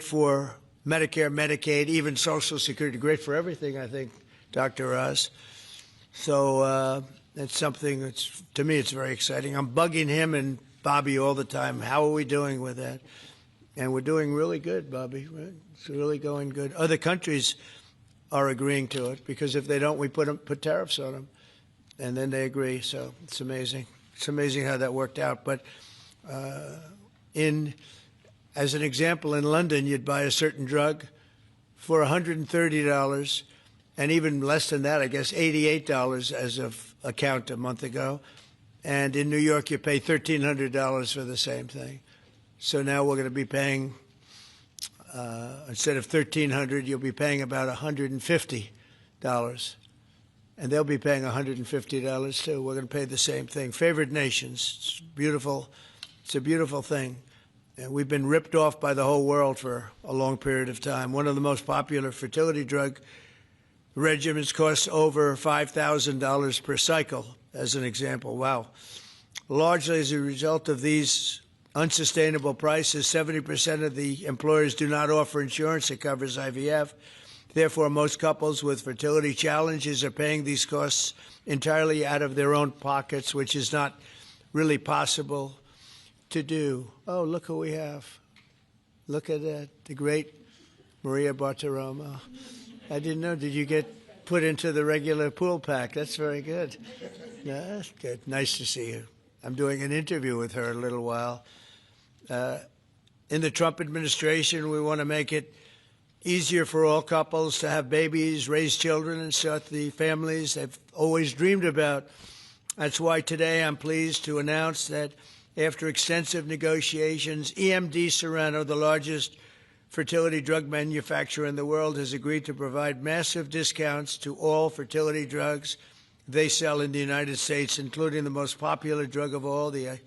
for Medicare, Medicaid, even Social Security, great for everything, I think, Dr. Oz. So that's something that's, to me, it's very exciting. I'm bugging him and Bobby all the time. How are we doing with that? And we're doing really good, Bobby. Right? It's really going good. Other countries are agreeing to it because if they don't, we put tariffs on them, and then they agree. So it's amazing. It's amazing how that worked out. But as an example, in London, you'd buy a certain drug for $130, and even less than that, I guess, $88 as of a count a month ago. And in New York, you pay $1,300 for the same thing. So now we're going to be paying, instead of $1,300, you'll be paying about $150. And they'll be paying $150 too. We're going to pay the same thing. Favored nations. It's beautiful. It's a beautiful thing. And we've been ripped off by the whole world for a long period of time. One of the most popular fertility drug regimens costs over $5,000 per cycle, as an example. Wow. Largely as a result of these unsustainable prices, 70% of the employers do not offer insurance that covers IVF. Therefore, most couples with fertility challenges are paying these costs entirely out of their own pockets, which is not really possible to do. Oh, look who we have. Look at that, the great Maria Bartiromo. I didn't know. Did you get put into the regular pool pack? That's very good. No, that's good. Nice to see you. I'm doing an interview with her in a little while. In the Trump administration, we want to make it easier for all couples to have babies, raise children, and start the families they've always dreamed about. That's why today I'm pleased to announce that after extensive negotiations, EMD Serono, the largest fertility drug manufacturer in the world, has agreed to provide massive discounts to all fertility drugs they sell in the United States, including the most popular drug of all, the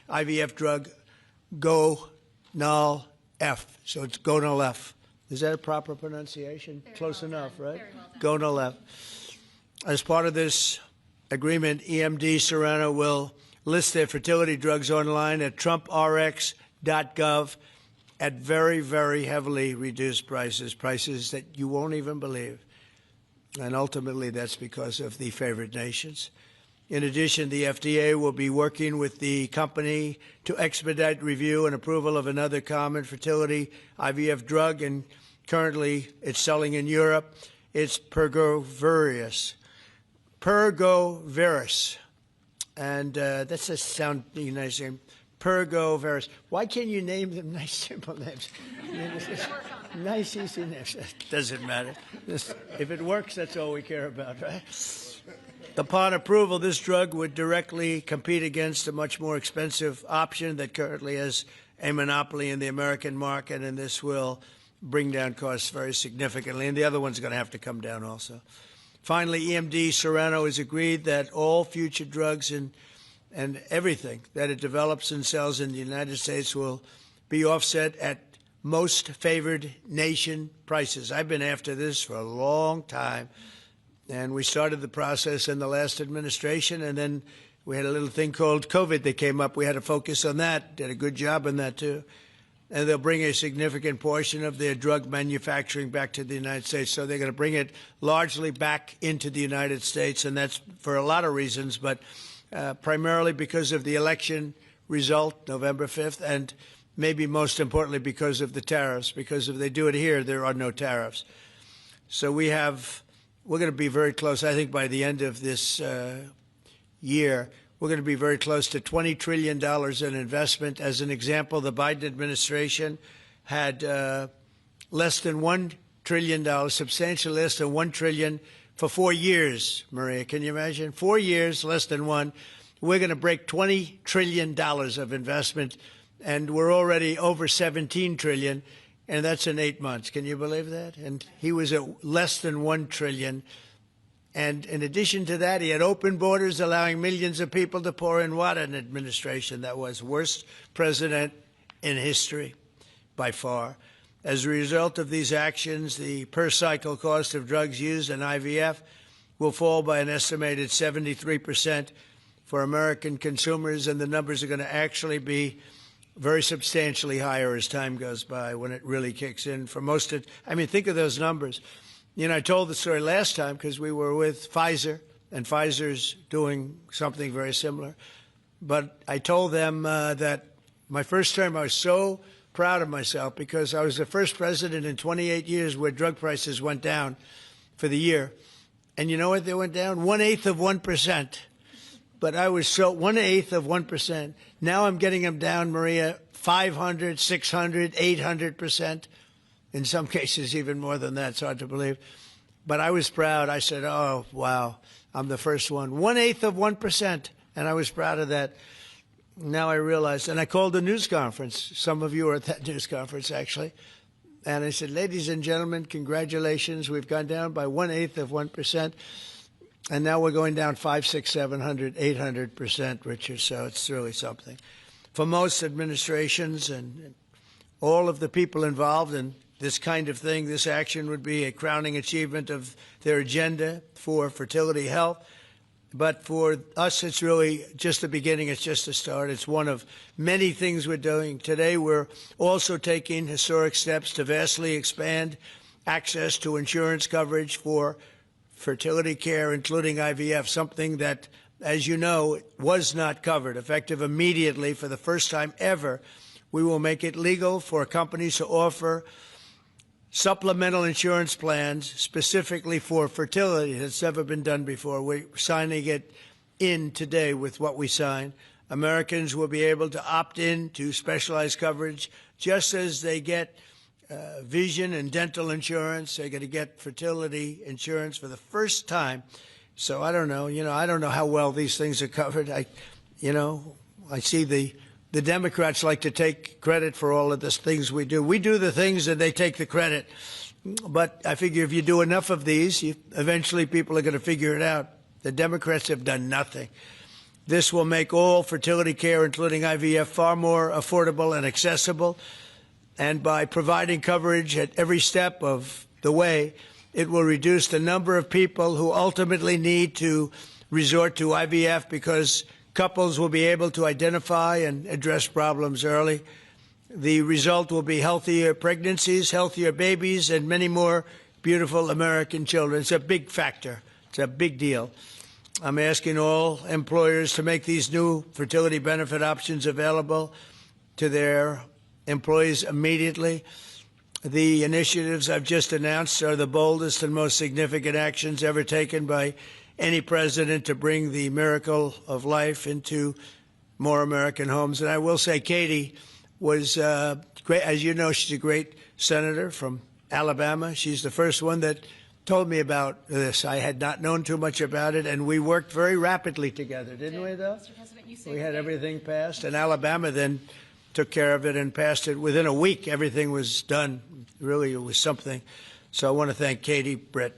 IVF drug Gonal-F. So it's Gonal-F. Is that a proper pronunciation? Very Close well enough, done. Right? Well Gonal-F. As part of this agreement, EMD Serono will list their fertility drugs online at trumprx.gov at very, very heavily reduced prices, prices that you won't even believe. And ultimately, that's because of the favored nations. In addition, the FDA will be working with the company to expedite review and approval of another common fertility IVF drug, and currently it's selling in Europe. It's Pergoveris. And that's a sound nice name. Pergoveris. Why can't you name them nice, simple names? Nice, easy names. Doesn't matter. If it works, that's all we care about, right? Upon approval, this drug would directly compete against a much more expensive option that currently has a monopoly in the American market, and this will bring down costs very significantly. And the other one's going to have to come down also. Finally, EMD Serono has agreed that all future drugs and everything that it develops and sells in the United States will be offset at most favored nation prices. I've been after this for a long time. And we started the process in the last administration, and then we had a little thing called COVID that came up. We had to focus on that, did a good job on that, too. And they'll bring a significant portion of their drug manufacturing back to the United States. So they're going to bring it largely back into the United States, and that's for a lot of reasons, but primarily because of the election result, November 5th, and maybe most importantly because of the tariffs, because if they do it here, there are no tariffs. So we're going to be very close. I think by the end of this year, we're going to be very close to $20 trillion in investment. As an example, the Biden administration had less than $1 trillion, substantially less than $1 trillion for 4 years, Maria. Can you imagine? 4 years, less than one. We're going to break $20 trillion of investment, and we're already over $17 trillion. And that's in 8 months. Can you believe that? And he was at less than $1 trillion. And in addition to that, he had open borders, allowing millions of people to pour in. What an administration that was. Worst president in history, by far. As a result of these actions, the per-cycle cost of drugs used in IVF will fall by an estimated 73% for American consumers, and the numbers are going to actually be very substantially higher as time goes by when it really kicks in. For most of, I mean, think of those numbers. You know, I told the story last time because we were with Pfizer, and Pfizer's doing something very similar. But I told them that my first term, I was so proud of myself because I was the first president in 28 years where drug prices went down for the year. And you know what they went down? 1/8 of 1%. But I was so 1/8 of 1%. Now I'm getting them down, Maria, 500, 600, 800%. In some cases, even more than that. It's hard to believe. But I was proud. I said, oh, wow, I'm the first one. 1/8 of 1%. And I was proud of that. Now I realized, and I called a news conference. Some of you were at that news conference, actually. And I said, ladies and gentlemen, congratulations. We've gone down by 1/8 of 1%. And now we're going down 500, 600, 700, 800%, Richard. So it's really something. For most administrations and all of the people involved in this kind of thing, this action would be a crowning achievement of their agenda for fertility health. But for us, it's really just the beginning. It's just the start. It's one of many things we're doing. Today, we're also taking historic steps to vastly expand access to insurance coverage for fertility care, including IVF, something that, as you know, was not covered. Effective immediately, for the first time ever, we will make it legal for companies to offer supplemental insurance plans specifically for fertility. It's never been done before. We're signing it in today with what we sign. Americans will be able to opt in to specialized coverage just as they get vision and dental insurance. They're going to get fertility insurance for the first time. So I don't know. I don't know how well these things are covered. I see the Democrats like to take credit for all of the things we do. We do the things and they take the credit. But I figure if you do enough of these, eventually people are going to figure it out. The Democrats have done nothing. This will make all fertility care, including IVF, far more affordable and accessible. And by providing coverage at every step of the way, it will reduce the number of people who ultimately need to resort to IVF because couples will be able to identify and address problems early. The result will be healthier pregnancies, healthier babies, and many more beautiful American children. It's a big factor. It's a big deal. I'm asking all employers to make these new fertility benefit options available to their employees immediately. The initiatives I've just announced are the boldest and most significant actions ever taken by any president to bring the miracle of life into more American homes. And I will say Katie was great. As you know, she's a great senator from Alabama. She's the first one that told me about this. I had not known too much about it, and we worked very rapidly together, didn't we, though? Mr. President, you we had everything passed, and Alabama then took care of it and passed it. Within a week, everything was done. Really, it was something. So I want to thank Katie, Brett.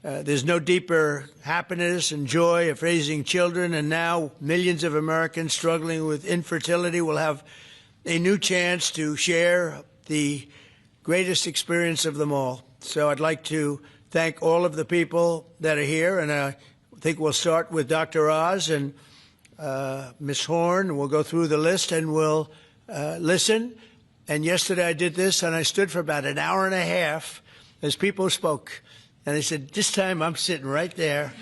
There's no deeper happiness and joy of raising children, and now millions of Americans struggling with infertility will have a new chance to share the greatest experience of them all. So I'd like to thank all of the people that are here, and I think we'll start with Dr. Oz and Ms. Horn. We'll go through the list and we'll listen. And yesterday I did this, and I stood for about an hour and a half as people spoke. And I said, this time I'm sitting right there,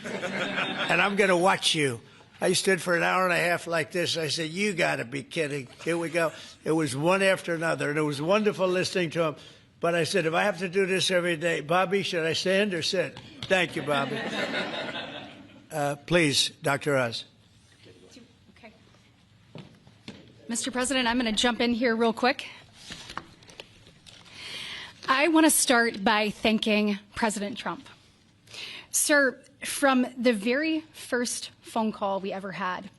and I'm going to watch you. I stood for an hour and a half like this. I said, you got to be kidding. Here we go. It was one after another, and it was wonderful listening to them. But I said, if I have to do this every day, Bobby, should I stand or sit? Thank you, Bobby. Please, Dr. Oz. Okay. Mr. President, I'm going to jump in here real quick. I want to start by thanking President Trump. Sir, from the very first phone call we ever had,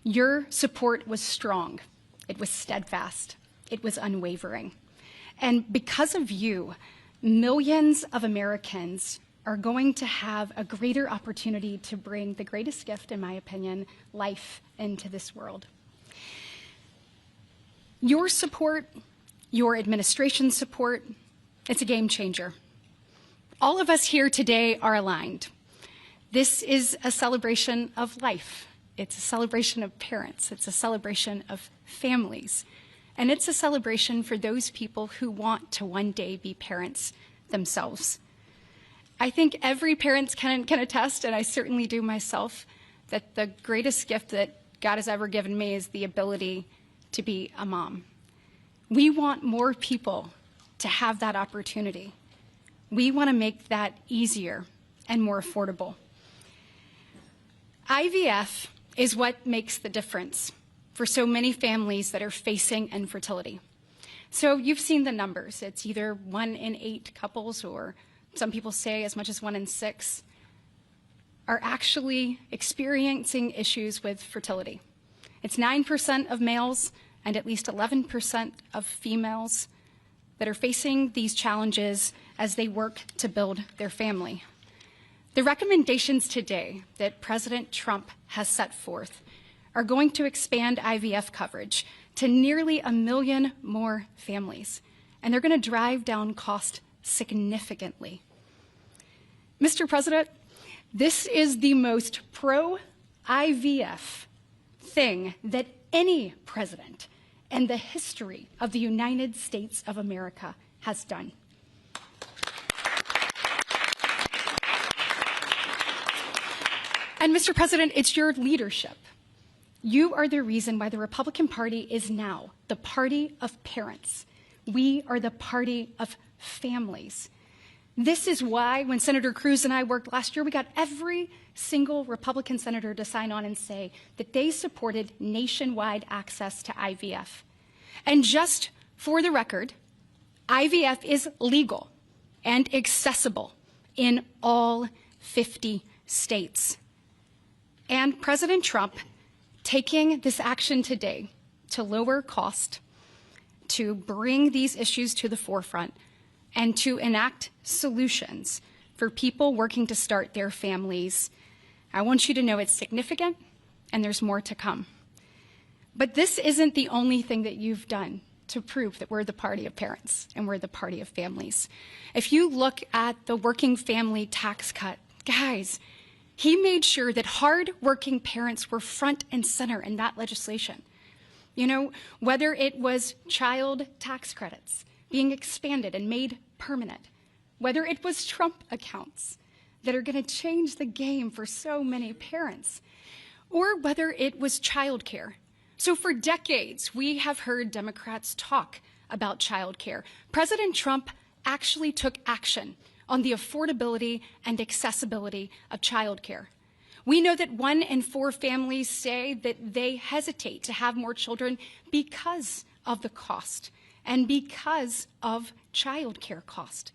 your support was strong. It was steadfast. It was unwavering. And because of you, millions of Americans are going to have a greater opportunity to bring the greatest gift, in my opinion, life into this world. Your support, your administration's support, it's a game changer. All of us here today are aligned. This is a celebration of life. It's a celebration of parents. It's a celebration of families. and it's a celebration for those people who want to one day be parents themselves. I think every parent can attest, and I certainly do myself, that the greatest gift that God has ever given me is the ability to be a mom. We want more people to have that opportunity. We want to make that easier and more affordable. IVF is what makes the difference for so many families that are facing infertility. So you've seen the numbers. It's either 1 in 8 couples, or some people say as much as 1 in 6, are actually experiencing issues with fertility. It's 9% of males and at least 11% of females that are facing these challenges as they work to build their family. The recommendations today that President Trump has set forth are going to expand IVF coverage to nearly 1 million more families, and they're going to drive down cost significantly. Mr. President, this is the most pro-IVF thing that any president in the history of the United States of America has done. And Mr. President, it's your leadership. You are the reason why the Republican Party is now the party of parents. We are the party of families. This is why when Senator Cruz and I worked last year, we got every single Republican senator to sign on and say that they supported nationwide access to IVF. And just for the record, IVF is legal and accessible in all 50 states. And President Trump taking this action today to lower cost, to bring these issues to the forefront, and to enact solutions for people working to start their families, I want you to know it's significant and there's more to come. But this isn't the only thing that you've done to prove that we're the party of parents and we're the party of families. If you look at the working family tax cut, guys, he made sure that hard-working parents were front and center in that legislation. You know, whether it was child tax credits being expanded and made permanent, whether it was Trump accounts that are going to change the game for so many parents, or whether it was childcare. So for decades, we have heard Democrats talk about childcare. President Trump actually took action on the affordability and accessibility of childcare. We know that 1 in 4 families say that they hesitate to have more children because of the cost and because of childcare cost.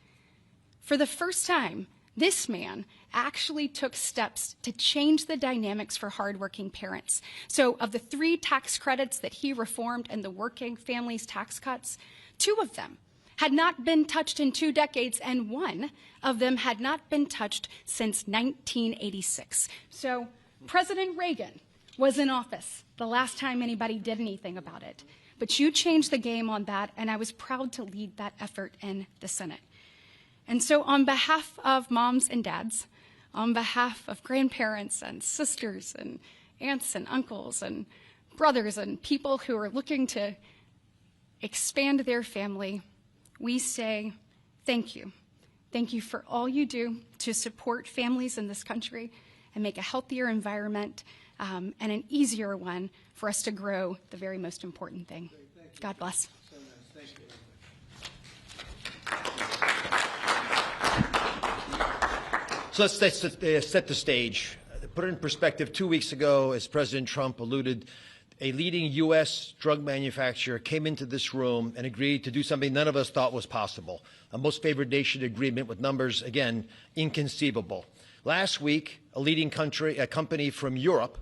For the first time, this man actually took steps to change the dynamics for hardworking parents. So of the 3 tax credits that he reformed in the working families tax cuts, 2 of them had not been touched in 2 decades, and 1 of them had not been touched since 1986. So President Reagan was in office the last time anybody did anything about it. But you changed the game on that, and I was proud to lead that effort in the Senate. And so on behalf of moms and dads, on behalf of grandparents and sisters and aunts and uncles and brothers and people who are looking to expand their family, we say thank you. Thank you for all you do to support families in this country and make a healthier environment and an easier one for us to grow the very most important thing. God bless. So nice. Thank you. So let's set the stage. Put it in perspective, 2 weeks ago, as President Trump alluded, a leading U.S. drug manufacturer came into this room and agreed to do something none of us thought was possible. A most favored nation agreement with numbers, again, inconceivable. Last week, a leading company from Europe,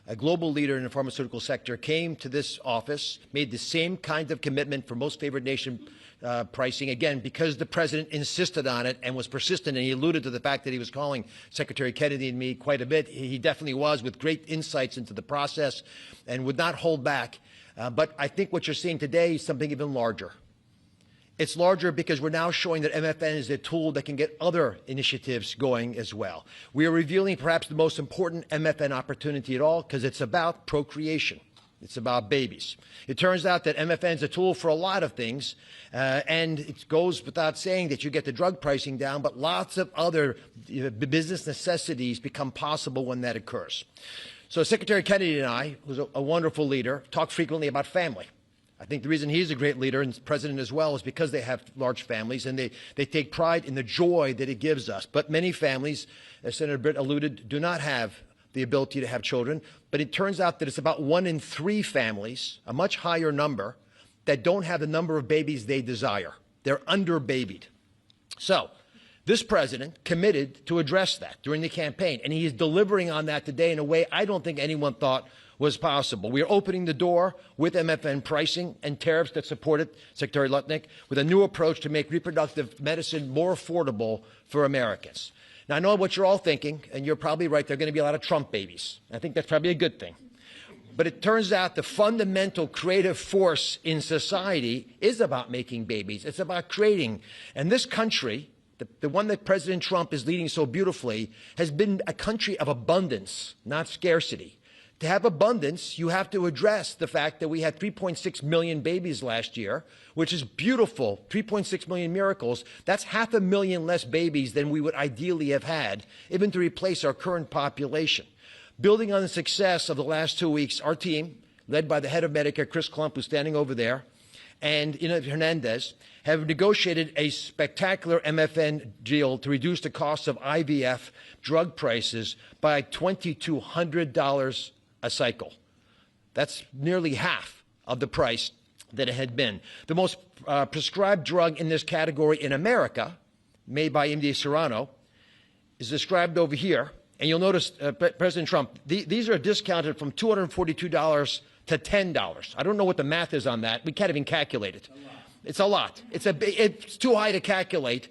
a global leader in the pharmaceutical sector, came to this office, made the same kind of commitment for most favored nation pricing, again, because the president insisted on it and was persistent, and he alluded to the fact that he was calling Secretary Kennedy and me quite a bit. He definitely was, with great insights into the process and would not hold back. But I think what you're seeing today is something even larger. It's larger because we're now showing that MFN is a tool that can get other initiatives going as well. We are revealing perhaps the most important MFN opportunity at all, because it's about procreation. It's about babies. It turns out that MFN is a tool for a lot of things, and it goes without saying that you get the drug pricing down, but lots of other business necessities become possible when that occurs. So Secretary Kennedy and I, who's a wonderful leader, talk frequently about family. I think the reason he's a great leader and president as well is because they have large families and they take pride in the joy that it gives us. But many families, as Senator Britt alluded, do not have the ability to have children. But it turns out that it's about 1 in 3 families, a much higher number, that don't have the number of babies they desire. They're under-babied. So this president committed to address that during the campaign, and he is delivering on that today in a way I don't think anyone thought was possible. We are opening the door with MFN pricing and tariffs that support it, Secretary Lutnick, with a new approach to make reproductive medicine more affordable for Americans. Now, I know what you're all thinking, and you're probably right. There are going to be a lot of Trump babies. I think that's probably a good thing. But it turns out the fundamental creative force in society is about making babies. It's about creating. And this country, the one that President Trump is leading so beautifully, has been a country of abundance, not scarcity. To have abundance, you have to address the fact that we had 3.6 million babies last year, which is beautiful, 3.6 million miracles. That's 500,000 less babies than we would ideally have had, even to replace our current population. Building on the success of the last 2 weeks, our team, led by the head of Medicare, Chris Klump, who's standing over there, and Ina Hernandez, have negotiated a spectacular MFN deal to reduce the cost of IVF drug prices by $2,200 a cycle. That's nearly half of the price that it had been. The most prescribed drug in this category in America, made by EMD Serono, is described over here. And you'll notice, President Trump, these are discounted from $242 to $10. I don't know what the math is on that. We can't even calculate it. It's a lot. It's too high to calculate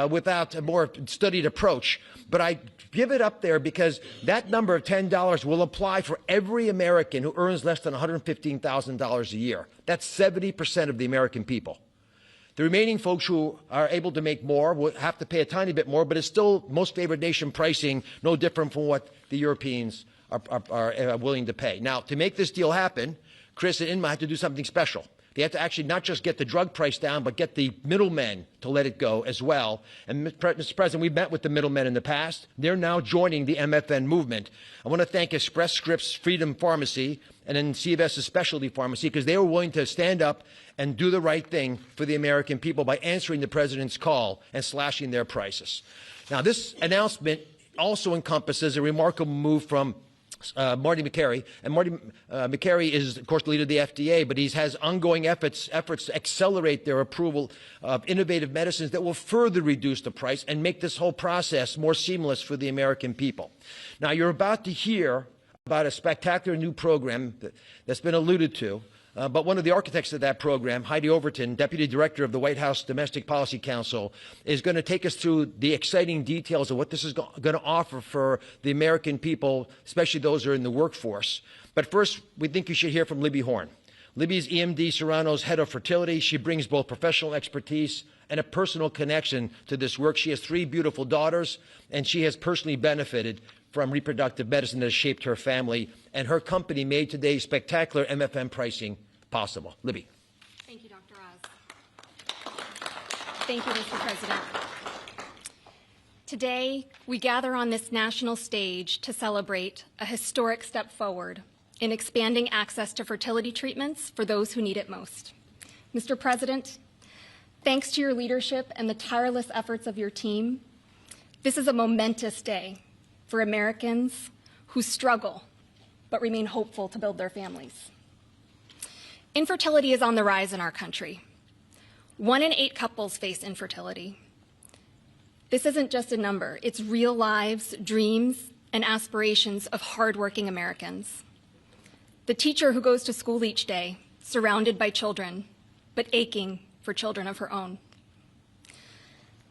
without a more studied approach. But I give it up there because that number of $10 will apply for every American who earns less than $115,000 a year. That's 70% of the American people. The remaining folks who are able to make more will have to pay a tiny bit more, but it's still most favored nation pricing, no different from what the Europeans are willing to pay. Now, to make this deal happen, Chris and Inma had to do something special. They have to actually not just get the drug price down, but get the middlemen to let it go as well. And Mr. President, we've met with the middlemen in the past. They're now joining the MFN movement. I want to thank Express Scripts Freedom Pharmacy and then CVS's Specialty Pharmacy because they were willing to stand up and do the right thing for the American people by answering the president's call and slashing their prices. Now, this announcement also encompasses a remarkable move from Marty Makary. And Marty Makary is, of course, the leader of the FDA, but he has ongoing efforts to accelerate their approval of innovative medicines that will further reduce the price and make this whole process more seamless for the American people. Now, you're about to hear about a spectacular new program that's been alluded to. But one of the architects of that program, Heidi Overton, Deputy Director of the White House Domestic Policy Council, is going to take us through the exciting details of what this is going to offer for the American people, especially those who are in the workforce. But first, we think you should hear from Libby Horn. Libby's EMD Serono's head of fertility. She brings both professional expertise and a personal connection to this work. She has 3 beautiful daughters, and she has personally benefited from reproductive medicine that has shaped her family, and her company made today's spectacular MFN pricing possible. Libby. Thank you, Dr. Oz. Thank you, Mr. President. Today, we gather on this national stage to celebrate a historic step forward in expanding access to fertility treatments for those who need it most. Mr. President, thanks to your leadership and the tireless efforts of your team, this is a momentous day for Americans who struggle but remain hopeful to build their families. Infertility is on the rise in our country. 1 in 8 couples face infertility. This isn't just a number, it's real lives, dreams, and aspirations of hardworking Americans. The teacher who goes to school each day, surrounded by children, but aching for children of her own.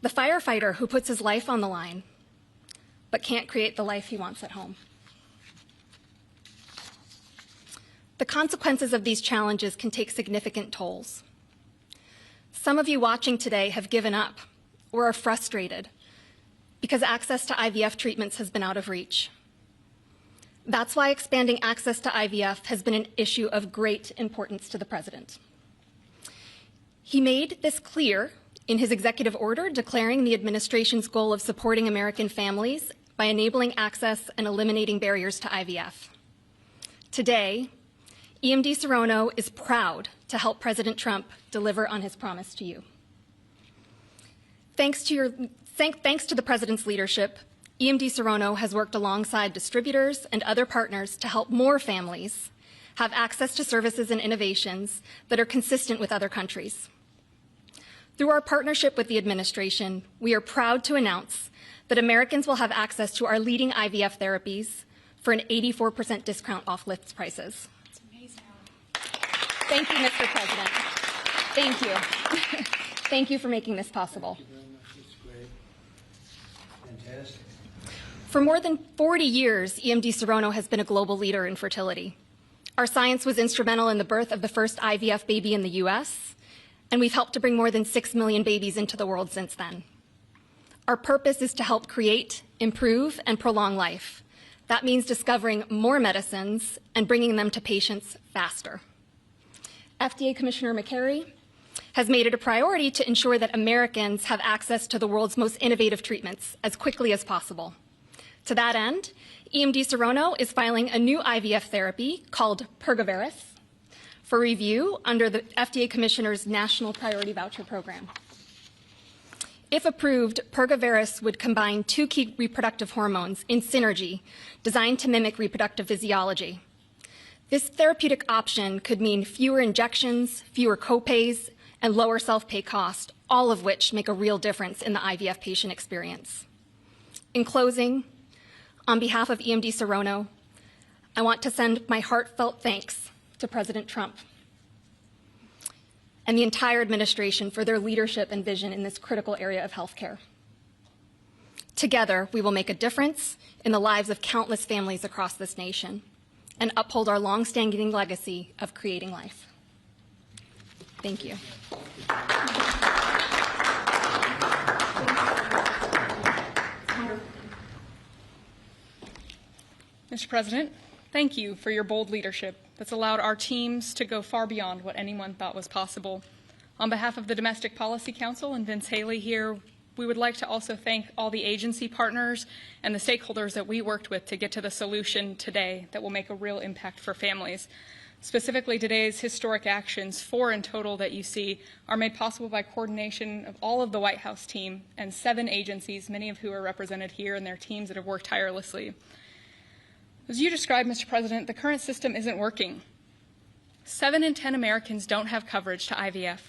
The firefighter who puts his life on the line, but can't create the life he wants at home. The consequences of these challenges can take significant tolls. Some of you watching today have given up or are frustrated because access to IVF treatments has been out of reach. That's why expanding access to IVF has been an issue of great importance to the President. He made this clear in his executive order declaring the administration's goal of supporting American families by enabling access and eliminating barriers to IVF. Today, EMD Serono is proud to help President Trump deliver on his promise to you. Thanks to the President's leadership, EMD Serono has worked alongside distributors and other partners to help more families have access to services and innovations that are consistent with other countries. Through our partnership with the administration, we are proud to announce that Americans will have access to our leading IVF therapies for an 84% discount off list prices. That's amazing. Thank you, Mr. President. Thank you. Thank you for making this possible. Thank you very much. That's great. Fantastic. For more than 40 years, EMD Serono has been a global leader in fertility. Our science was instrumental in the birth of the first IVF baby in the U.S., and we've helped to bring more than 6 million babies into the world since then. Our purpose is to help create, improve, and prolong life. That means discovering more medicines and bringing them to patients faster. FDA Commissioner McCary has made it a priority to ensure that Americans have access to the world's most innovative treatments as quickly as possible. To that end, EMD Serono is filing a new IVF therapy called Pergoveris for review under the FDA Commissioner's National Priority Voucher Program. If approved, Pergoveris would combine 2 key reproductive hormones in synergy designed to mimic reproductive physiology. This therapeutic option could mean fewer injections, fewer copays, and lower self-pay cost, all of which make a real difference in the IVF patient experience. In closing, on behalf of EMD Serono, I want to send my heartfelt thanks to President Trump and the entire administration for their leadership and vision in this critical area of healthcare. Together, we will make a difference in the lives of countless families across this nation and uphold our long-standing legacy of creating life. Thank you. Mr. President, thank you for your bold leadership that's allowed our teams to go far beyond what anyone thought was possible. On behalf of the Domestic Policy Council and Vince Haley here, we would like to also thank all the agency partners and the stakeholders that we worked with to get to the solution today that will make a real impact for families. Specifically, today's historic actions, 4 in total that you see, are made possible by coordination of all of the White House team and 7 agencies, many of who are represented here, and their teams that have worked tirelessly. As you described, Mr. President, the current system isn't working. 7 in 10 Americans don't have coverage to IVF.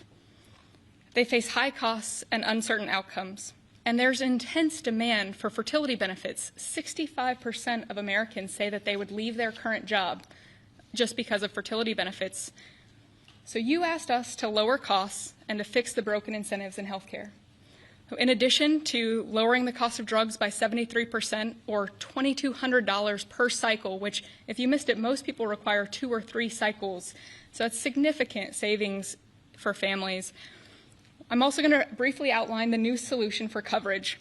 They face high costs and uncertain outcomes. And there's intense demand for fertility benefits. 65% of Americans say that they would leave their current job just because of fertility benefits. So you asked us to lower costs and to fix the broken incentives in healthcare. In addition to lowering the cost of drugs by 73% or $2,200 per cycle, which, if you missed it, most people require 2 or 3 cycles. So that's significant savings for families. I'm also going to briefly outline the new solution for coverage.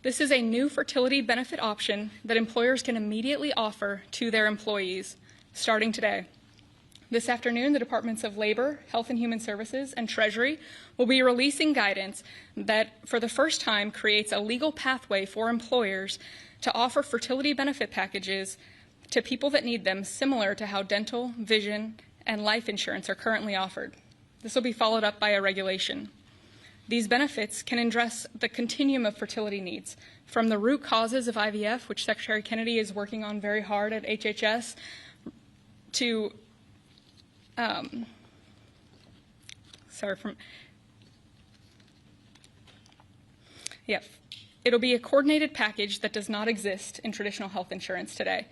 This is a new fertility benefit option that employers can immediately offer to their employees starting today. This afternoon, the Departments of Labor, Health and Human Services, and Treasury will be releasing guidance that, for the first time, creates a legal pathway for employers to offer fertility benefit packages to people that need them, similar to how dental, vision, and life insurance are currently offered. This will be followed up by a regulation. These benefits can address the continuum of fertility needs, from the root causes of IVF, which Secretary Kennedy is working on very hard at HHS, to it'll be a coordinated package that does not exist in traditional health insurance today.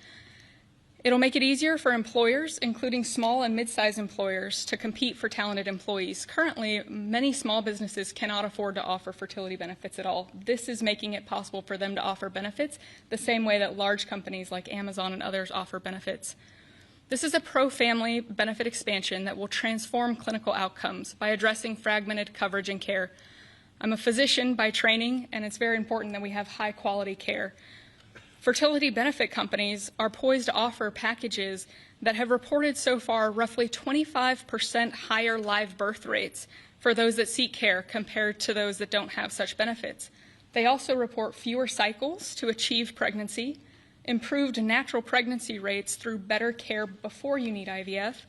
It'll make it easier for employers, including small and mid-sized employers, to compete for talented employees. Currently, many small businesses cannot afford to offer fertility benefits at all. This is making it possible for them to offer benefits the same way that large companies like Amazon and others offer benefits. This is a pro-family benefit expansion that will transform clinical outcomes by addressing fragmented coverage and care. I'm a physician by training, and it's very important that we have high-quality care. Fertility benefit companies are poised to offer packages that have reported so far roughly 25% higher live birth rates for those that seek care compared to those that don't have such benefits. They also report fewer cycles to achieve pregnancy, improved natural pregnancy rates through better care before you need IVF,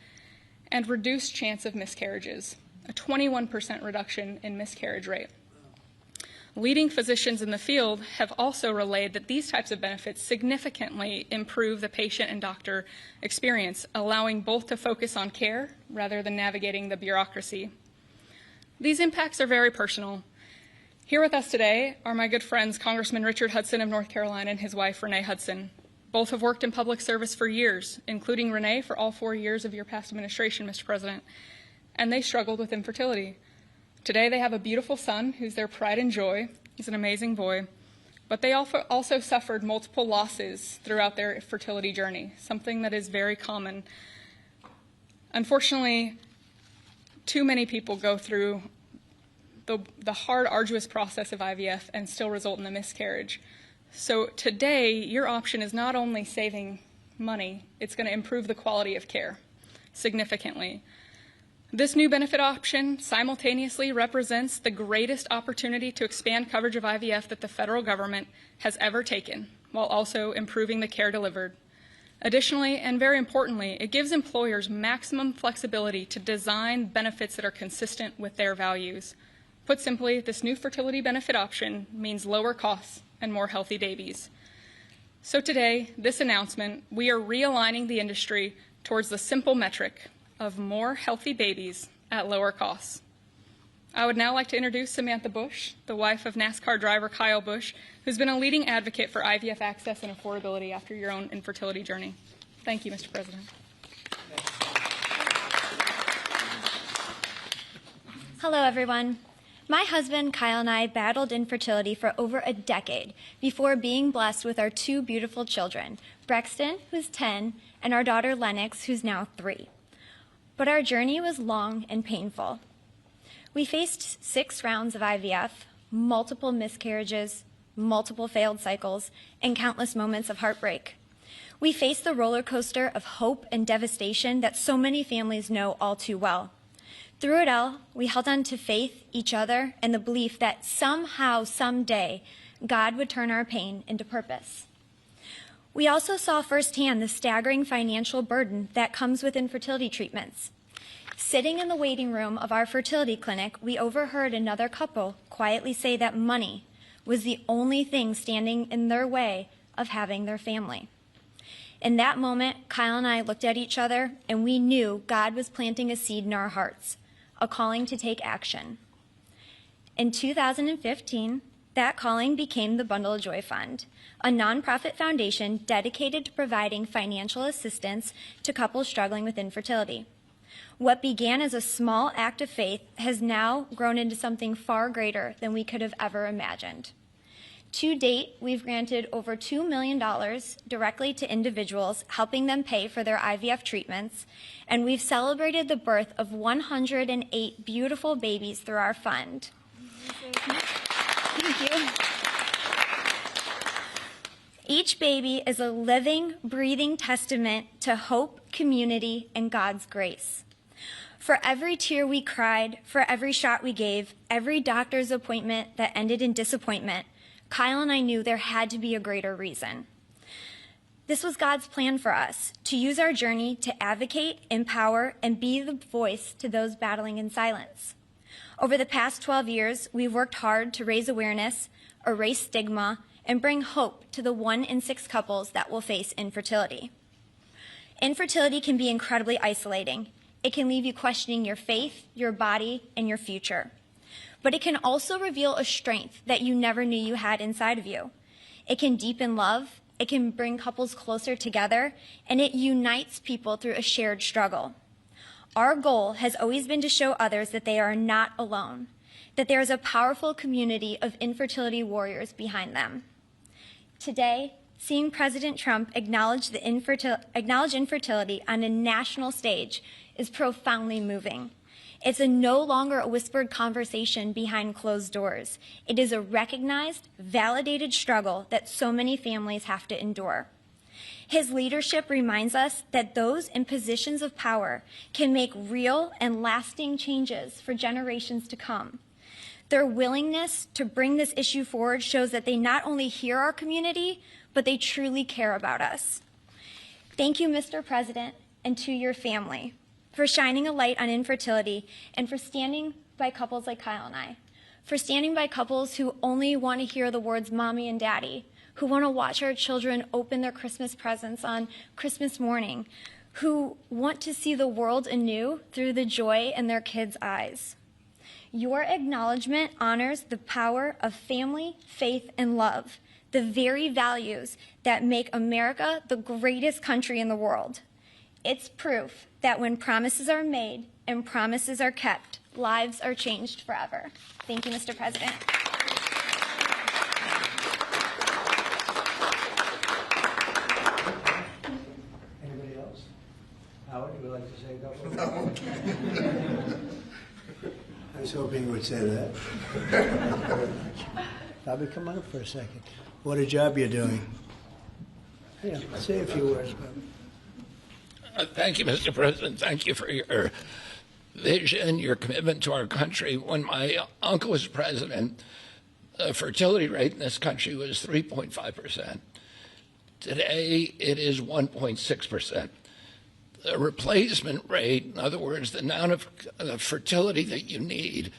and reduced chance of miscarriages, a 21% reduction in miscarriage rate. Leading physicians in the field have also relayed that these types of benefits significantly improve the patient and doctor experience, allowing both to focus on care rather than navigating the bureaucracy. These impacts are very personal. Here with us today are my good friends, Congressman Richard Hudson of North Carolina and his wife, Renee Hudson. Both have worked in public service for years, including Renee for all 4 years of your past administration, Mr. President, and they struggled with infertility. Today they have a beautiful son who's their pride and joy. He's an amazing boy. But they also suffered multiple losses throughout their fertility journey, something that is very common. Unfortunately, too many people go through the hard, arduous process of IVF and still result in a miscarriage. So today, your option is not only saving money, it's going to improve the quality of care significantly. This new benefit option simultaneously represents the greatest opportunity to expand coverage of IVF that the federal government has ever taken, while also improving the care delivered. Additionally, and very importantly, it gives employers maximum flexibility to design benefits that are consistent with their values. Put simply, this new fertility benefit option means lower costs and more healthy babies. So today, this announcement, we are realigning the industry towards the simple metric of more healthy babies at lower costs. I would now like to introduce Samantha Bush, the wife of NASCAR driver Kyle Busch, who's been a leading advocate for IVF access and affordability after your own infertility journey. Thank you, Mr. President. Hello, everyone. My husband, Kyle, and I battled infertility for over a decade before being blessed with our 2 beautiful children, Brexton, who's 10, and our daughter, Lennox, who's now 3. But our journey was long and painful. We faced 6 rounds of IVF, multiple miscarriages, multiple failed cycles, and countless moments of heartbreak. We faced the roller coaster of hope and devastation that so many families know all too well. Through it all, we held on to faith, each other, and the belief that somehow, someday, God would turn our pain into purpose. We also saw firsthand the staggering financial burden that comes with infertility treatments. Sitting in the waiting room of our fertility clinic, we overheard another couple quietly say that money was the only thing standing in their way of having their family. In that moment, Kyle and I looked at each other, and we knew God was planting a seed in our hearts, a calling to take action. In 2015, that calling became the Bundle of Joy Fund, a nonprofit foundation dedicated to providing financial assistance to couples struggling with infertility. What began as a small act of faith has now grown into something far greater than we could have ever imagined. To date, we've granted over $2 million directly to individuals, helping them pay for their IVF treatments, and we've celebrated the birth of 108 beautiful babies through our fund. Thank you. Each baby is a living, breathing testament to hope, community, and God's grace. For every tear we cried, for every shot we gave, every doctor's appointment that ended in disappointment, Kyle and I knew there had to be a greater reason. This was God's plan for us, to use our journey to advocate, empower, and be the voice to those battling in silence. Over the past 12 years, we've worked hard to raise awareness, erase stigma, and bring hope to the 1 in 6 couples that will face infertility. Infertility can be incredibly isolating. It can leave you questioning your faith, your body, and your future. But it can also reveal a strength that you never knew you had inside of you. It can deepen love, it can bring couples closer together, and it unites people through a shared struggle. Our goal has always been to show others that they are not alone, that there is a powerful community of infertility warriors behind them. Today, seeing President Trump acknowledge infertility on a national stage is profoundly moving. It's no longer a whispered conversation behind closed doors. It is a recognized, validated struggle that so many families have to endure. His leadership reminds us that those in positions of power can make real and lasting changes for generations to come. Their willingness to bring this issue forward shows that they not only hear our community, but they truly care about us. Thank you, Mr. President, and to your family for shining a light on infertility and for standing by couples like Kyle and I, for standing by couples who only want to hear the words mommy and daddy, who want to watch our children open their Christmas presents on Christmas morning, who want to see the world anew through the joy in their kids' eyes. Your acknowledgement honors the power of family, faith, and love, the very values that make America the greatest country in the world. It's proof that when promises are made and promises are kept, lives are changed forever. Thank you, Mr. President. Anybody else? Howard, would you like to say a couple? No. I was hoping you would say that. Bobby, come on up for a second. What a job you're doing. Yeah, say a few words, Bobby. Thank you, Mr. President. Thank you for your vision, your commitment to our country. When my uncle was president, the fertility rate in this country was 3.5%. Today, it is 1.6%. The replacement rate, in other words, the amount of fertility that you need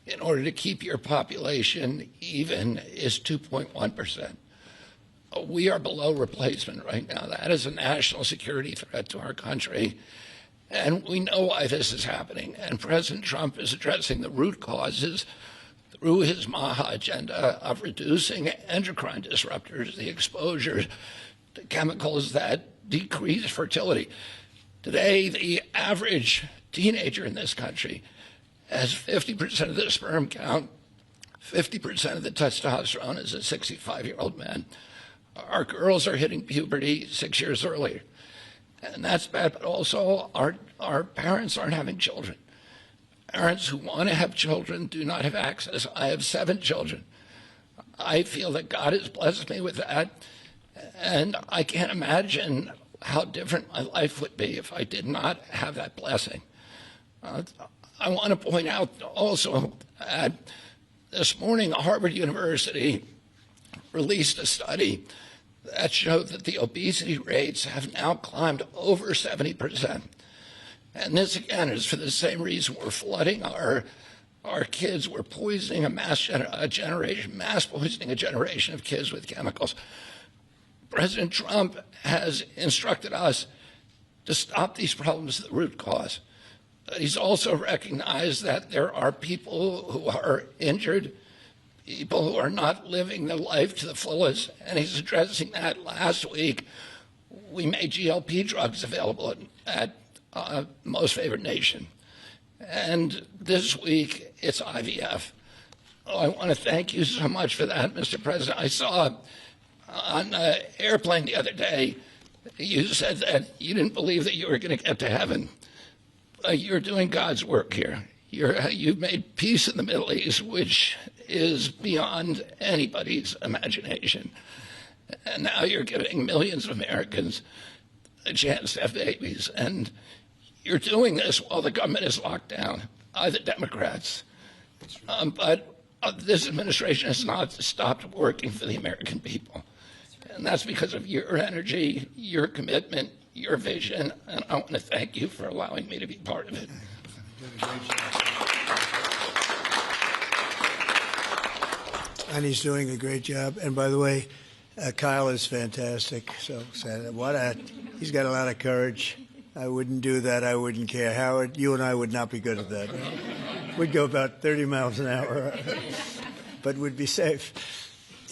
in order to keep your population even, is 2.1%. We are below replacement right now. That is a national security threat to our country. And we know why this is happening. And President Trump is addressing the root causes through his MAHA agenda of reducing endocrine disruptors, the exposure to chemicals that decrease fertility. Today, the average teenager in this country has 50% of the sperm count, 50% of the testosterone as a 65-year-old man. Our girls are hitting puberty 6 years earlier. And that's bad, but also our parents aren't having children. Parents who want to have children do not have access. I have 7 children. I feel that God has blessed me with that, and I can't imagine how different my life would be if I did not have that blessing. I want to point out also that this morning Harvard University released a study that showed that the obesity rates have now climbed over 70%. And this, again, is for the same reason we're flooding our kids. We're poisoning mass poisoning a generation of kids with chemicals. President Trump has instructed us to stop these problems at the root cause. He's also recognized that there are people who are injured, people who are not living their life to the fullest, and he's addressing that. Last week, we made GLP drugs available at Most Favored Nation. And this week, it's IVF. I want to thank you so much for that, Mr. President. I saw on an airplane the other day, you said that you didn't believe that you were going to get to heaven. You're doing God's work here. You've made peace in the Middle East, which is beyond anybody's imagination. And now you're giving millions of Americans a chance to have babies. And you're doing this while the government is locked down by the Democrats. But this administration has not stopped working for the American people. And that's because of your energy, your commitment, your vision, and I want to thank you for allowing me to be part of it. And he's doing a great job. And by the way, Kyle is fantastic. So he's got a lot of courage. I wouldn't do that. I wouldn't care. Howard, you and I would not be good at that. We'd go about 30 miles an hour, but we'd be safe.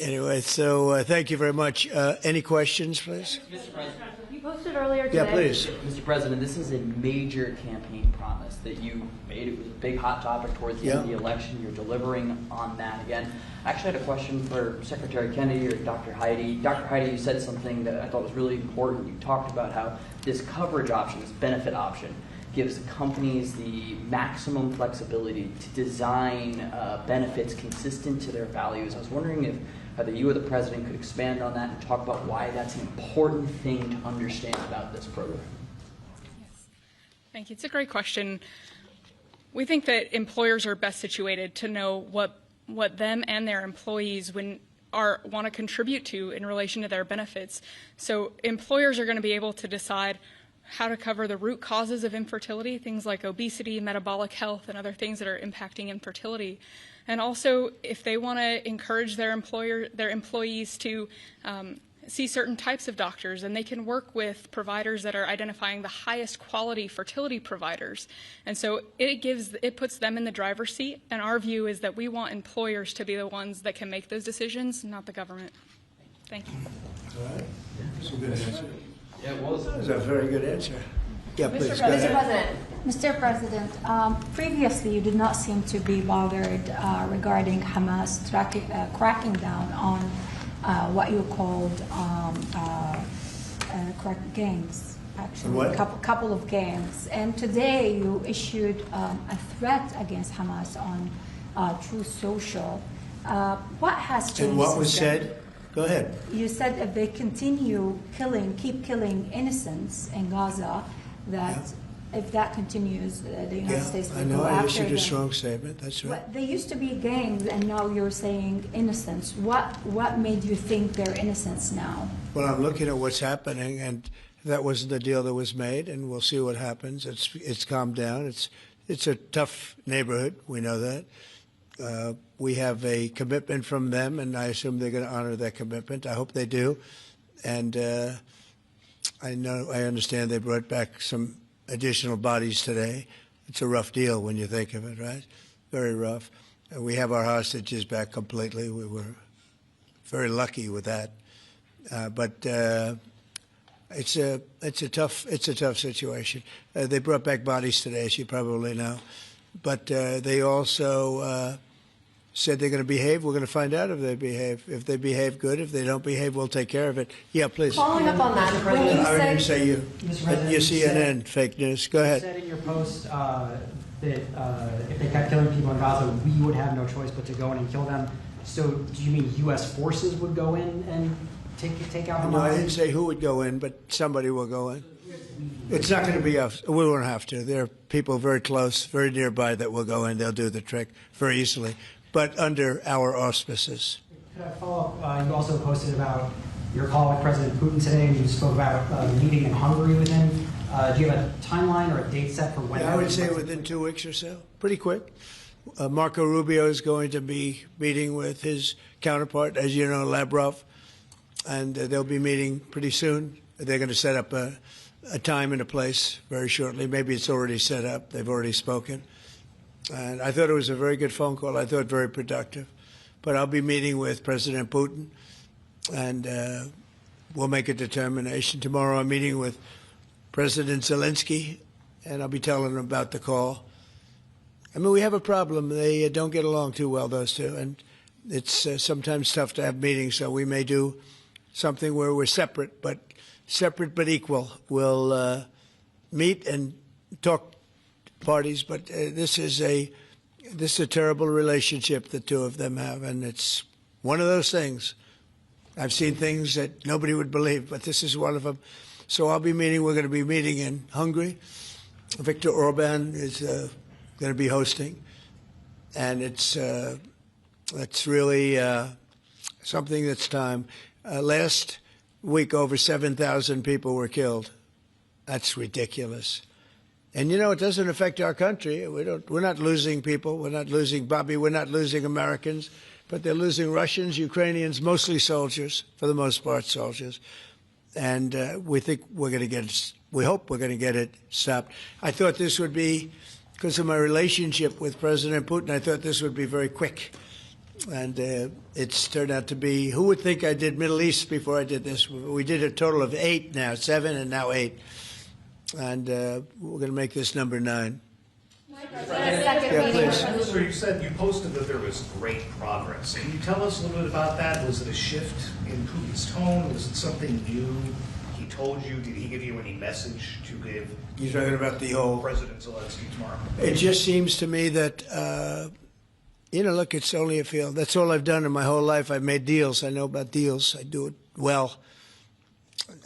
Anyway, so thank you very much. Any questions, please? Mr. President, you posted earlier today. Yeah, please. Mr. President, this is a major campaign promise that you made. It was a big hot topic towards the end of the election. You're delivering on that again. I actually had a question for Secretary Kennedy or Dr. Heidi. Dr. Heidi, you said something that I thought was really important. You talked about how this coverage option, this benefit option, gives companies the maximum flexibility to design benefits consistent to their values. I was wondering if either you or the President could expand on that and talk about why that's an important thing to understand about this program. Yes. Thank you. It's a great question. We think that employers are best situated to know what them and their employees want to contribute to in relation to their benefits. So employers are going to be able to decide how to cover the root causes of infertility, things like obesity, metabolic health, and other things that are impacting infertility. And also, if they want to encourage their employees to see certain types of doctors, and they can work with providers that are identifying the highest quality fertility providers. And so it puts them in the driver's seat, and our view is that we want employers to be the ones that can make those decisions, not the government. Thank you. All right. That's a good answer. Yeah, it was. That was a very good answer. Yeah, please, Mr. go ahead. Mr. President, previously you did not seem to be bothered regarding Hamas cracking down on what you called gangs, actually, What? couple of gangs. And today you issued a threat against Hamas on Truth Social. What has changed? And what was since then? said? Go ahead. You said if they continue keep killing innocents in Gaza, that if that continues, the United States will I know go I after issued them. a strong statement. That's right. But they used to be gangs, and now you're saying innocents. What made you think they're innocents now? Well, I'm looking at what's happening, and that wasn't the deal that was made, and we'll see what happens. It's calmed down. It's a tough neighborhood. We know that. We have a commitment from them, and I assume they're going to honor that commitment. I hope they do. And I understand they brought back some additional bodies today. It's a rough deal when you think of it, right? Very rough. We have our hostages back completely. We were very lucky with that. But it's a tough situation. They brought back bodies today, as you probably know. But they also said they're going to behave. We're going to find out if they behave. If they behave, good. If they don't behave, we'll take care of it. Yeah, please. Following up on that, I didn't say you. You CNN, fake news. Go ahead. You said in your post that if they kept killing people in Gaza, we would have no choice but to go in and kill them. So do you mean U.S. forces would go in and take out Hamas? No, I didn't say who would go in, but somebody will go in. It's not going to be us. We won't have to. There are people very close, very nearby that will go in. They'll do the trick very easily, but under our auspices. Could I follow up? You also posted about your call with President Putin today, and you spoke about the meeting in Hungary with him. Do you have a timeline or a date set for when? I would say within 2 weeks or so, pretty quick. Marco Rubio is going to be meeting with his counterpart, as you know, Lavrov, and they'll be meeting pretty soon. They're going to set up a time and a place very shortly. Maybe it's already set up. They've already spoken. And I thought it was a very good phone call. I thought very productive. But I'll be meeting with President Putin, and we'll make a determination. Tomorrow I'm meeting with President Zelensky, and I'll be telling him about the call. I mean, we have a problem. They don't get along too well, those two, and it's sometimes tough to have meetings, so we may do something where we're separate but equal. We'll meet and talk parties, but this is a terrible relationship the two of them have, and it's one of those things. I've seen things that nobody would believe, but this is one of them. So I'll be meeting. We're going to be meeting in Hungary. Viktor Orban is going to be hosting, and it's really something that's time. Last week, over 7,000 people were killed. That's ridiculous. And you know, it doesn't affect our country. We're not losing people. We're not losing Bobby. We're not losing Americans, but they're losing Russians, Ukrainians, mostly soldiers, for the most part, soldiers. And we think we're going to get it. We hope we're going to get it stopped. I thought this would be, because of my relationship with President Putin, I thought this would be very quick. And it's turned out to be, who would think I did Middle East before I did this? We did a total of 8 now, 7 and now 8. And we're going to make this number 9. Yeah, please. Sir, you said you posted that there was great progress. Can you tell us a little bit about that? Was it a shift in Putin's tone? Was it something new he told you? Did he give you any message to give? You're talking about the whole President Zelensky tomorrow. It just seems to me that, look, it's only a field. That's all I've done in my whole life. I've made deals. I know about deals. I do it well.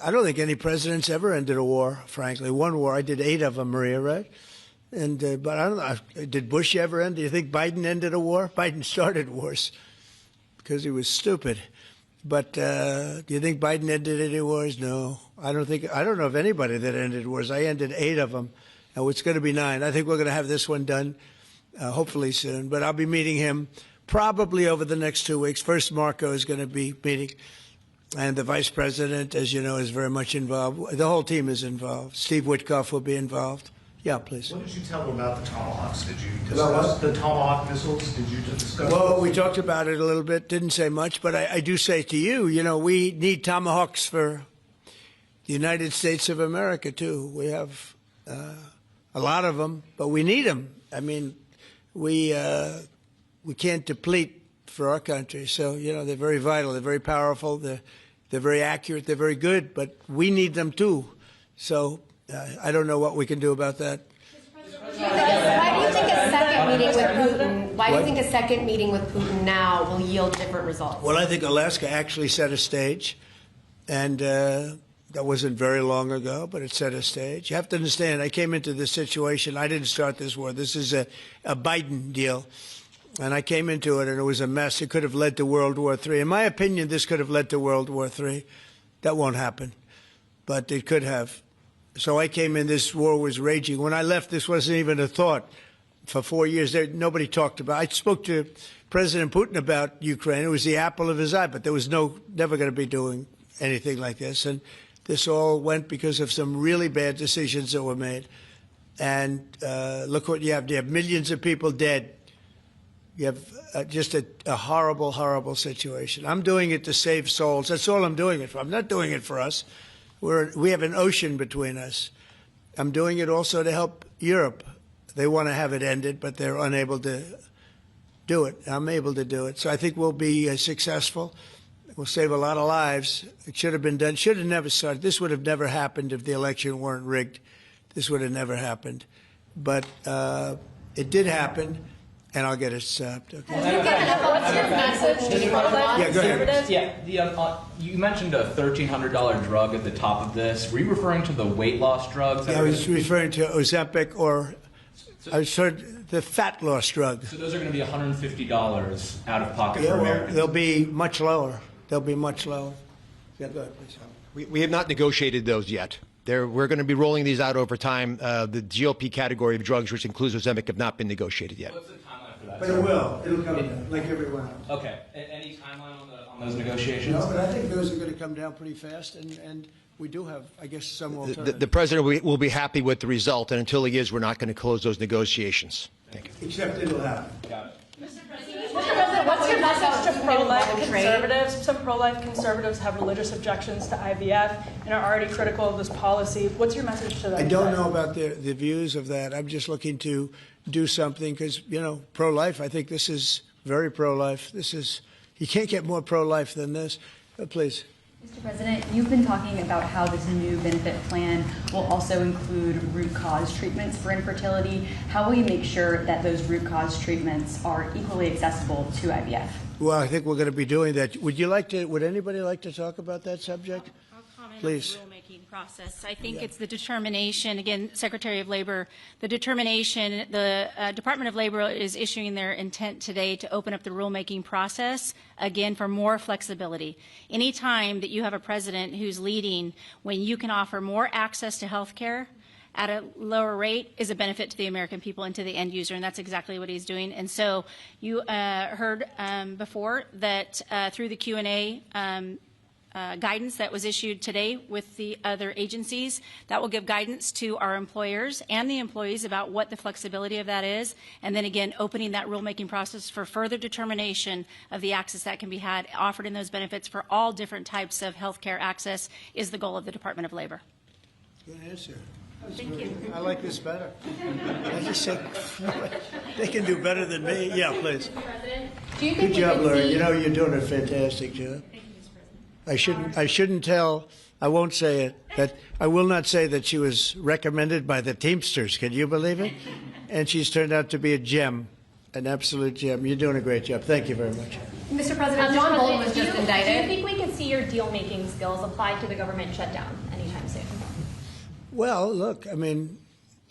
I don't think any president's ever ended a war, frankly. One war, I did 8 of them, Maria, right? And but I don't know, did Bush ever end? Do you think Biden ended a war? Biden started wars because he was stupid. But do you think Biden ended any wars? No. I don't know of anybody that ended wars. I ended 8 of them. Now it's going to be 9. I think we're going to have this one done hopefully soon. But I'll be meeting him probably over the next 2 weeks. First, Marco is going to be meeting. And the vice president, as you know, is very much involved. The whole team is involved. Steve Witkoff will be involved. Yeah, please. What did you tell them about the Tomahawks? Did you discuss the Tomahawk missiles? Did you discuss? Well, we talked about it a little bit. Didn't say much, but I do say to you, we need Tomahawks for the United States of America too. We have a lot of them, but we need them. I mean, we can't deplete for our country. So they're very vital. They're very powerful. They're very accurate. They're very good, but we need them too. So. I don't know what we can do about that. Why do you think a second meeting with Putin? Why do you think a second meeting with Putin now will yield different results? Well, I think Alaska actually set a stage, and that wasn't very long ago, but it set a stage. You have to understand, I came into this situation. I didn't start this war. This is a Biden deal, and I came into it, and it was a mess. It could have led to World War III. In my opinion, this could have led to World War III. That won't happen, but it could have. So I came in, this war was raging. When I left, this wasn't even a thought. For 4 years, nobody talked about it. I spoke to President Putin about Ukraine. It was the apple of his eye, but there was never going to be doing anything like this. And this all went because of some really bad decisions that were made. And look what you have. You have millions of people dead. You have just a horrible, horrible situation. I'm doing it to save souls. That's all I'm doing it for. I'm not doing it for us. We have an ocean between us. I'm doing it also to help Europe. They want to have it ended, but they're unable to do it. I'm able to do it. So I think we'll be successful. We'll save a lot of lives. It should have been done. Should have never started. This would have never happened if the election weren't rigged. This would have never happened. But it did happen. And I'll get it stopped. Okay. What's your message to pro-life conservatives? Yeah, you mentioned a $1,300 drug at the top of this. Were you referring to the weight loss drugs? Yeah, I was referring to Ozempic or I was referring the fat loss drug. So those are going to be $150 out of pocket for Americans? Americans? They'll be much lower. They'll be much lower. Yeah, go ahead, please. We have not negotiated those yet. We're going to be rolling these out over time. The GLP category of drugs, which includes Ozempic, have not been negotiated yet. But it will. It'll come down, like everyone else. Okay. Any timeline on those negotiations? No, but I think those are going to come down pretty fast, and we do have, I guess, some alternatives. The president will be happy with the result, and until he is, we're not going to close those negotiations. Thank you. Except it'll happen. Got it. Mr. President, what's your message to pro-life conservatives? Some pro-life conservatives have religious objections to IVF and are already critical of this policy. What's your message to them? I don't know about the views of that. I'm just looking to do something because, pro-life, I think this is very pro-life. You can't get more pro-life than this. Please. Mr. President, you've been talking about how this new benefit plan will also include root cause treatments for infertility. How will you make sure that those root cause treatments are equally accessible to IVF? Well, I think we're going to be doing that. Would anybody like to talk about that subject? I'll comment Please. on the rulemaking process. I think it's the determination, again, Secretary of Labor, the determination, the Department of Labor is issuing their intent today to open up the rulemaking process, again, for more flexibility. Any time that you have a president who's leading when you can offer more access to health care at a lower rate is a benefit to the American people and to the end user, and that's exactly what he's doing. And so you heard before that through the Q&A guidance that was issued today with the other agencies, that will give guidance to our employers and the employees about what the flexibility of that is, and then again opening that rulemaking process for further determination of the access that can be had offered in those benefits for all different types of health care access is the goal of the Department of Labor. Good answer. Thank you. I like this better. I just said they can do better than me. Yeah, please. Good job, Larry. You're doing a fantastic job. I shouldn't tell I won't say it. That I will not say that she was recommended by the Teamsters. Can you believe it? And she's turned out to be a gem, an absolute gem. You're doing a great job. Thank you very much. Mr. President, John Bolton was just indicted. Do you think we can see your deal-making skills applied to the government shutdown anytime soon? Well, look, I mean,